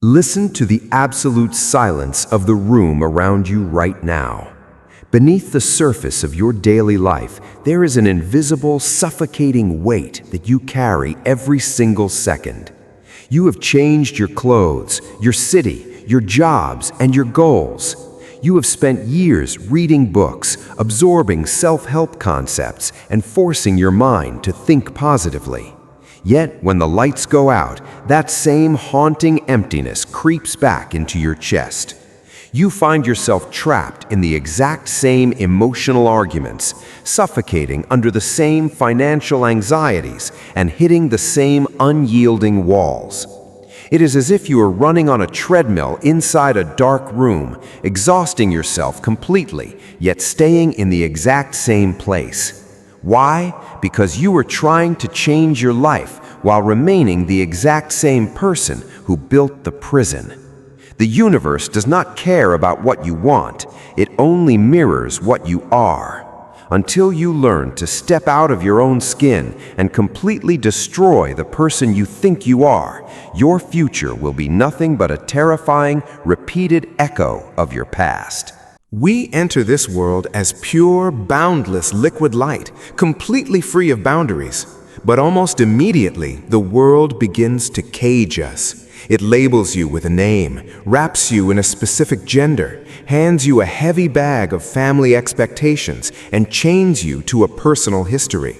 Listen to the absolute silence of the room around you right now. Beneath the surface of your daily life, there is an invisible, suffocating weight that you carry every single second. You have changed your clothes, your city, your jobs, and your goals. You have spent years reading books, absorbing self-help concepts, and forcing your mind to think positively. Yet, when the lights go out, that same haunting emptiness creeps back into your chest. You find yourself trapped in the exact same emotional arguments, suffocating under the same financial anxieties, and hitting the same unyielding walls. It is as if you are running on a treadmill inside a dark room, exhausting yourself completely, yet staying in the exact same place. Why? Because you are trying to change your life while remaining the exact same person who built the prison. The universe does not care about what you want, it only mirrors what you are. Until you learn to step out of your own skin and completely destroy the person you think you are, your future will be nothing but a terrifying, repeated echo of your past. We enter this world as pure, boundless liquid light, completely free of boundaries. But almost immediately, the world begins to cage us. It labels you with a name, wraps you in a specific gender, hands you a heavy bag of family expectations, and chains you to a personal history.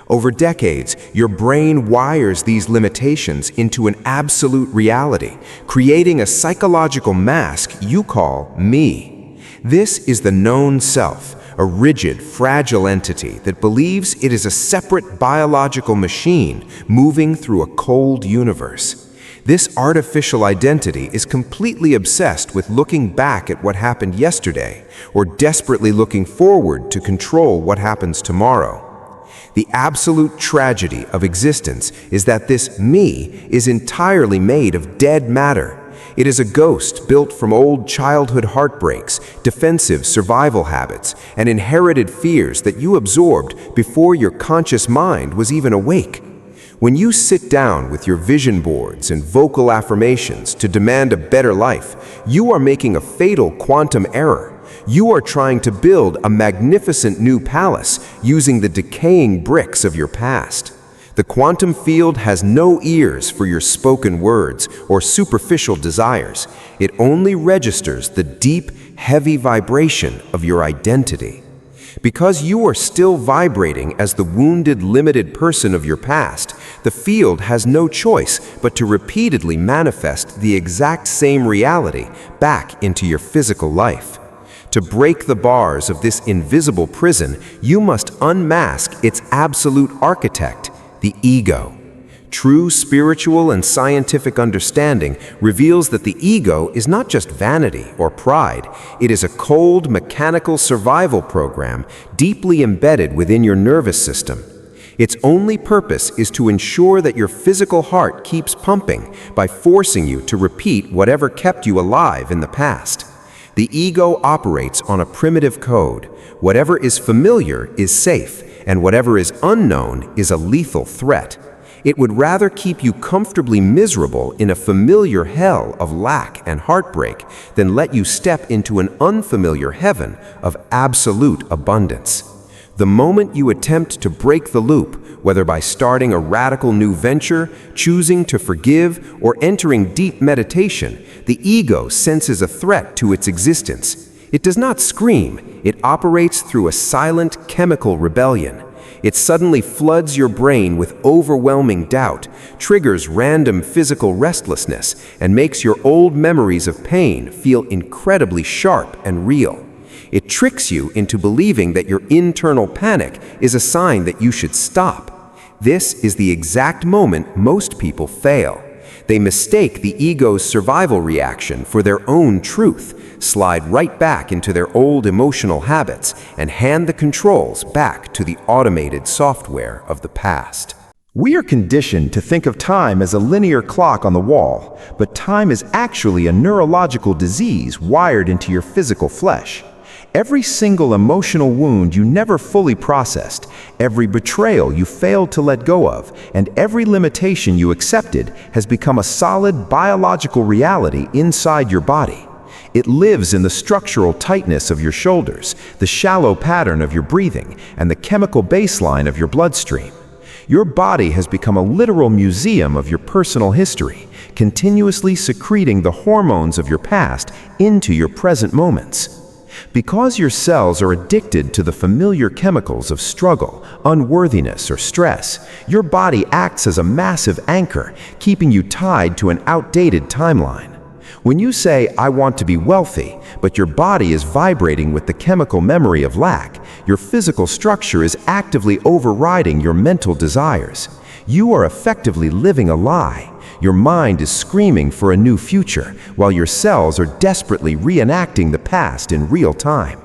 Over decades, your brain wires these limitations into an absolute reality, creating a psychological mask you call me. This is the known self, a rigid, fragile entity that believes it is a separate biological machine moving through a cold universe. This artificial identity is completely obsessed with looking back at what happened yesterday, or desperately looking forward to control what happens tomorrow. The absolute tragedy of existence is that this me is entirely made of dead matter. It is a ghost built from old childhood heartbreaks, defensive survival habits, and inherited fears that you absorbed before your conscious mind was even awake. When you sit down with your vision boards and vocal affirmations to demand a better life, you are making a fatal quantum error. You are trying to build a magnificent new palace using the decaying bricks of your past. The quantum field has no ears for your spoken words or superficial desires. It only registers the deep, heavy vibration of your identity. Because you are still vibrating as the wounded, limited person of your past, the field has no choice but to repeatedly manifest the exact same reality back into your physical life. To break the bars of this invisible prison, you must unmask its absolute architect, the ego. True spiritual and scientific understanding reveals that the ego is not just vanity or pride. It is a cold, mechanical survival program deeply embedded within your nervous system. Its only purpose is to ensure that your physical heart keeps pumping by forcing you to repeat whatever kept you alive in the past. The ego operates on a primitive code. Whatever is familiar is safe, and whatever is unknown is a lethal threat. It would rather keep you comfortably miserable in a familiar hell of lack and heartbreak than let you step into an unfamiliar heaven of absolute abundance. The moment you attempt to break the loop, whether by starting a radical new venture, choosing to forgive, or entering deep meditation, the ego senses a threat to its existence. It does not scream, it operates through a silent chemical rebellion. It suddenly floods your brain with overwhelming doubt, triggers random physical restlessness, and makes your old memories of pain feel incredibly sharp and real. It tricks you into believing that your internal panic is a sign that you should stop. This is the exact moment most people fail. They mistake the ego's survival reaction for their own truth, slide right back into their old emotional habits, and hand the controls back to the automated software of the past. We are conditioned to think of time as a linear clock on the wall, but time is actually a neurological disease wired into your physical flesh. Every single emotional wound you never fully processed, every betrayal you failed to let go of, and every limitation you accepted has become a solid biological reality inside your body. It lives in the structural tightness of your shoulders, the shallow pattern of your breathing, and the chemical baseline of your bloodstream. Your body has become a literal museum of your personal history, continuously secreting the hormones of your past into your present moments. Because your cells are addicted to the familiar chemicals of struggle, unworthiness, or stress, your body acts as a massive anchor, keeping you tied to an outdated timeline. When you say, "I want to be wealthy," but your body is vibrating with the chemical memory of lack, your physical structure is actively overriding your mental desires. You are effectively living a lie. Your mind is screaming for a new future, while your cells are desperately reenacting the past in real time.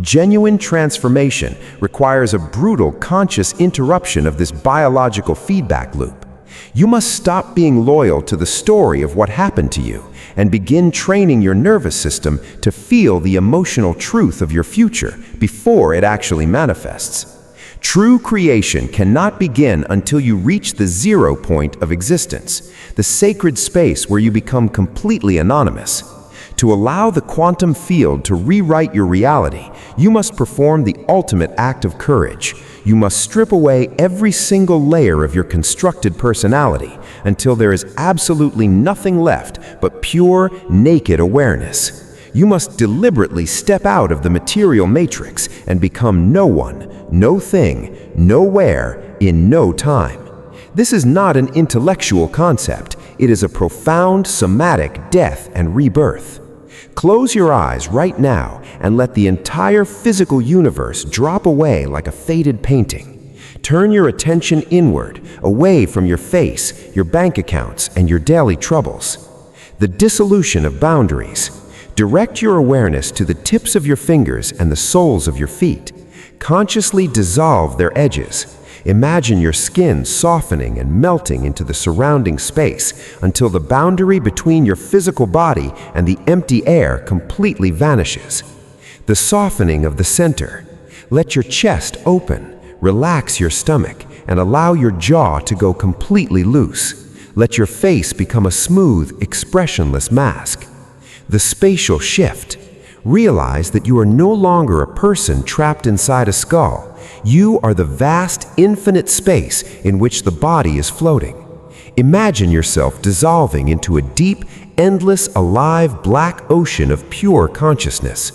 Genuine transformation requires a brutal conscious interruption of this biological feedback loop. You must stop being loyal to the story of what happened to you and begin training your nervous system to feel the emotional truth of your future before it actually manifests. True creation cannot begin until you reach the 0 point of existence, the sacred space where you become completely anonymous. To allow the quantum field to rewrite your reality, you must perform the ultimate act of courage. You must strip away every single layer of your constructed personality until there is absolutely nothing left but pure, naked awareness. You must deliberately step out of the material matrix and become no one, no thing, nowhere, in no time. This is not an intellectual concept. It is a profound somatic death and rebirth. Close your eyes right now and let the entire physical universe drop away like a faded painting. Turn your attention inward, away from your face, your bank accounts, and your daily troubles. The dissolution of boundaries. Direct your awareness to the tips of your fingers and the soles of your feet. Consciously dissolve their edges. Imagine your skin softening and melting into the surrounding space until the boundary between your physical body and the empty air completely vanishes. The softening of the center. Let your chest open, relax your stomach, and allow your jaw to go completely loose. Let your face become a smooth, expressionless mask. The spatial shift. Realize that you are no longer a person trapped inside a skull. You are the vast, infinite space in which the body is floating. Imagine yourself dissolving into a deep, endless, alive black ocean of pure consciousness.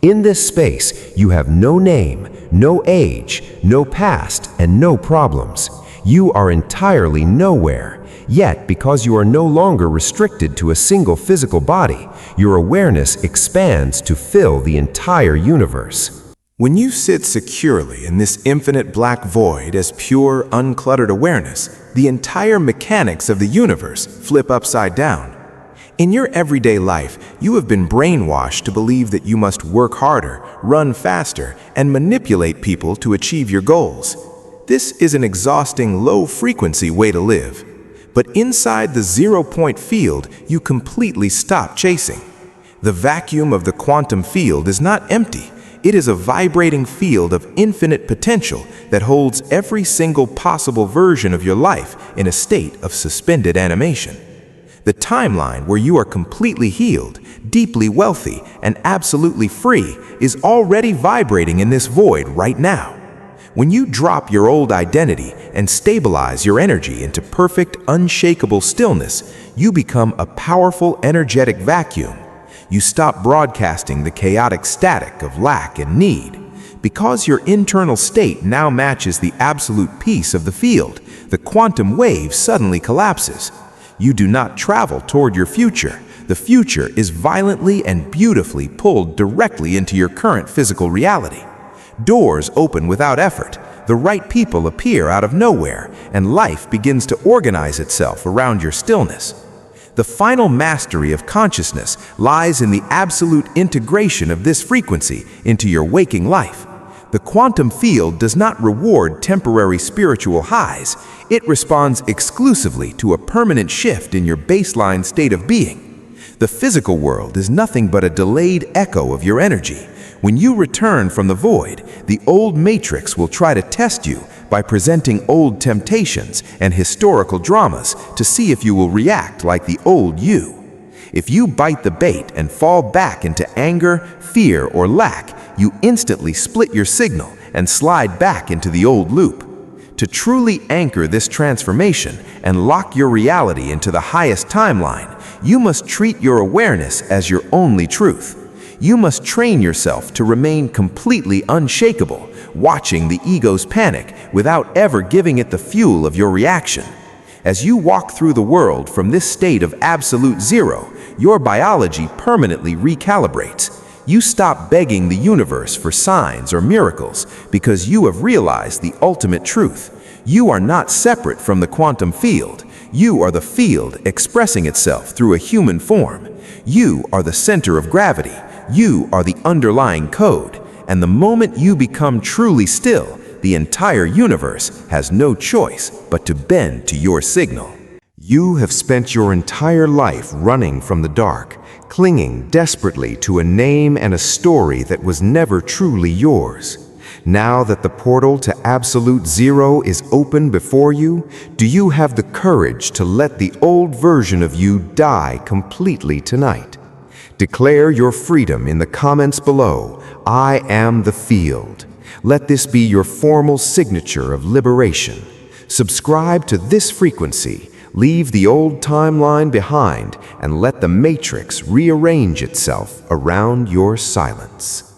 In this space, you have no name, no age, no past, and no problems. You are entirely nowhere. Yet, because you are no longer restricted to a single physical body, your awareness expands to fill the entire universe. When you sit securely in this infinite black void as pure, uncluttered awareness, the entire mechanics of the universe flip upside down. In your everyday life, you have been brainwashed to believe that you must work harder, run faster, and manipulate people to achieve your goals. This is an exhausting, low-frequency way to live. But inside the 0 point field, you completely stop chasing. The vacuum of the quantum field is not empty. It is a vibrating field of infinite potential that holds every single possible version of your life in a state of suspended animation. The timeline where you are completely healed, deeply wealthy, and absolutely free is already vibrating in this void right now. When you drop your old identity and stabilize your energy into perfect, unshakable stillness, you become a powerful, energetic vacuum. You stop broadcasting the chaotic static of lack and need. Because your internal state now matches the absolute peace of the field, the quantum wave suddenly collapses. You do not travel toward your future. The future is violently and beautifully pulled directly into your current physical reality. Doors open without effort, the right people appear out of nowhere, and life begins to organize itself around your stillness. The final mastery of consciousness lies in the absolute integration of this frequency into your waking life. The quantum field does not reward temporary spiritual highs. It responds exclusively to a permanent shift in your baseline state of being. The physical world is nothing but a delayed echo of your energy. When you return from the void, the old matrix will try to test you by presenting old temptations and historical dramas to see if you will react like the old you. If you bite the bait and fall back into anger, fear, or lack, you instantly split your signal and slide back into the old loop. To truly anchor this transformation and lock your reality into the highest timeline, you must treat your awareness as your only truth. You must train yourself to remain completely unshakable, watching the ego's panic without ever giving it the fuel of your reaction. As you walk through the world from this state of absolute zero, your biology permanently recalibrates. You stop begging the universe for signs or miracles because you have realized the ultimate truth. You are not separate from the quantum field. You are the field expressing itself through a human form. You are the center of gravity. You are the underlying code. And the moment you become truly still, the entire universe has no choice but to bend to your signal. You have spent your entire life running from the dark, clinging desperately to a name and a story that was never truly yours. Now that the portal to absolute zero is open before you, do you have the courage to let the old version of you die completely tonight? Declare your freedom in the comments below. I am the field. Let this be your formal signature of liberation. Subscribe to this frequency. Leave the old timeline behind and let the matrix rearrange itself around your silence.